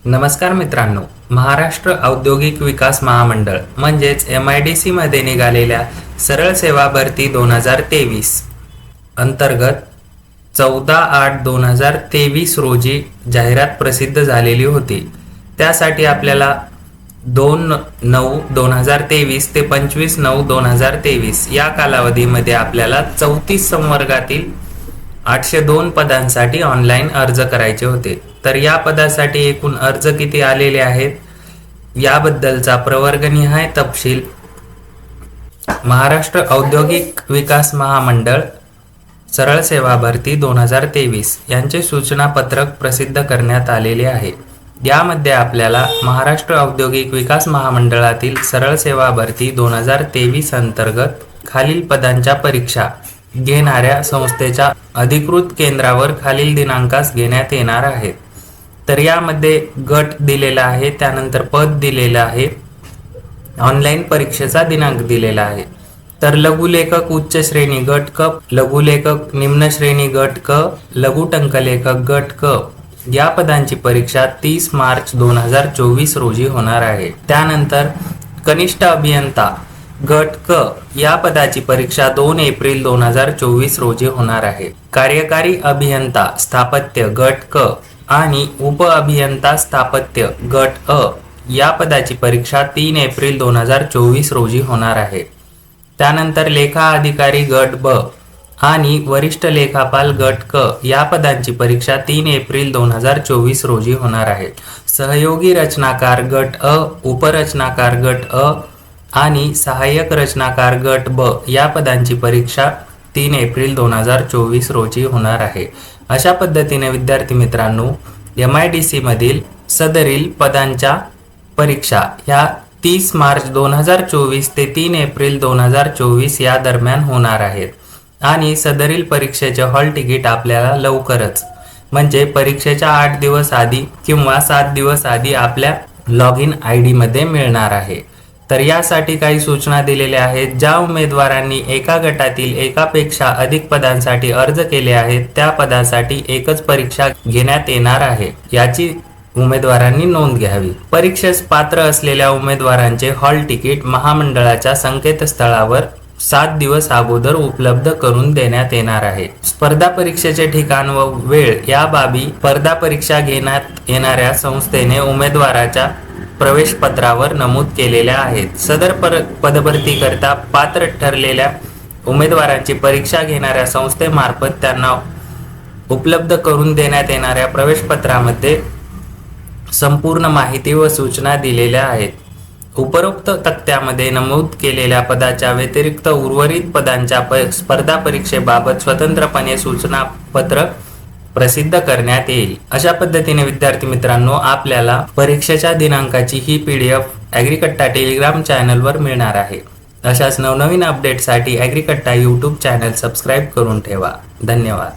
नमस्कार मित्रांनो, महाराष्ट्र औद्योगिक विकास महामंडळ म्हणजेच MIDC मध्ये निघालेल्या सरळ सेवा भरती 2023 अंतर्गत 14/8/2023 रोजी जाहिरात प्रसिद्ध झालेली होती। त्यासाठी आपल्याला 2/9/2023 ते 25/9/2023 या कालावधीमध्ये आपल्याला 34 संवर्गातील 802 पदांसाठी ऑनलाईन अर्ज करायचे होते। तर या पदासाठी एकूण अर्ज किती आलेले आहेत याबद्दलचा प्रवर्गनिहाय तपशील महाराष्ट्र औद्योगिक विकास महामंडळ सरळ सेवा भरती 2023 यांचे सूचना पत्रक प्रसिद्ध करण्यात आलेले आहे। यामध्ये आपल्याला महाराष्ट्र औद्योगिक विकास महामंडळातील सरळ सेवा भरती 2023 अंतर्गत खालील पदांच्या परीक्षा घेणाऱ्या संस्थेच्या अधिकृत केंद्रावर खालील दिनांकास घेण्यात येणार आहेत। तर यामध्ये गट दिलेला आहे, त्यानंतर पद दिलेलं आहे, ऑनलाईन परीक्षेचा दिनांक दिलेला आहे। तर लघुलेखक उच्च श्रेणी गट क, लघुलेखक निम्न श्रेणी गट क, लघु टंकलेखक गट क या पदांची परीक्षा 30 मार्च 2024 रोजी होणार आहे। त्यानंतर कनिष्ठ अभियंता गट क या पदाची परीक्षा 2 एप्रिल 2024 रोजी होणार आहे। कार्यकारी अभियंता स्थापत्य गट क आणि उप अभियंता स्थापत्य गट अ या पदाची परीक्षा 3 एप्रिल 2024 रोजी होणार आहे। त्यानंतर लेखा अधिकारी गट ब आणि वरिष्ठ लेखापाल गट क या पदांची परीक्षा 3 एप्रिल 2024 रोजी होणार आहे। सहयोगी रचनाकार गट अ, उपरचनाकार गट अ आणि सहाय्यक रचनाकार गट ब या पदांची परीक्षा 3 एप्रिल 2024 रोजी होणार आहे। अशा पद्धतीने विद्यार्थी मित्रांनो, MIDC मधील सदरील पदांच्या परीक्षा ह्या 30 मार्च 2024 ते 3 एप्रिल 2024 या दरम्यान होणार आहेत आणि सदरील परीक्षेचे हॉल तिकीट आपल्याला लवकरच म्हणजे परीक्षेच्या 8 दिवस आधी किंवा 7 दिवस आधी आपल्या लॉग इन ID मध्ये मिळणार आहे। तर यासाठी काही सूचना दिलेल्या आहेत। ज्या उमेदवारांनी एका गटातील एकापेक्षा अधिक पदांसाठी अर्ज केले आहेत त्या पदासाठी एकच परीक्षा घेण्यात येणार आहे, याची उमेदवारांनी नोंद घ्यावी। परीक्षेस पात्र असलेल्या उमेदवारांचे हॉल तिकीट महामंडळाच्या संकेतस्थळावर 7 दिवस अगोदर उपलब्ध करून देण्यात येणार आहे। स्पर्धा परीक्षेचे ठिकाण व वेळ या बाबी स्पर्धा परीक्षा घेण्यात येणाऱ्या संस्थेने उमेदवाराच्या प्रवेश पत्रावर नमूद केलेल्या आहेत। सदर पदभरती करता पात्र ठरलेल्या उमेदवारांची परीक्षा घेणाऱ्या संस्थेमार्फत त्यांना उपलब्ध करून देण्यात येणाऱ्या प्रवेश पत्रामध्ये संपूर्ण माहिती व सूचना दिलेल्या आहेत। उपरोक्त तक्त्यामध्ये नमूद केलेल्या पदाच्या व्यतिरिक्त उर्वरित पदांच्या स्पर्धा परीक्षेबाबत स्वतंत्रपणे सूचना पत्रक प्रसिद्ध करण्यात येईल। अशा पद्धतीने विद्यार्थी मित्रांनो, आपल्याला परीक्षेच्या दिनांकाची ही PDF ॲग्रीकट्टा टेलिग्राम चॅनलवर मिळणार आहे। अशाच नवनवीन अपडेटसाठी ॲग्रीकट्टा YouTube चॅनल सबस्क्राईब करून ठेवा। धन्यवाद।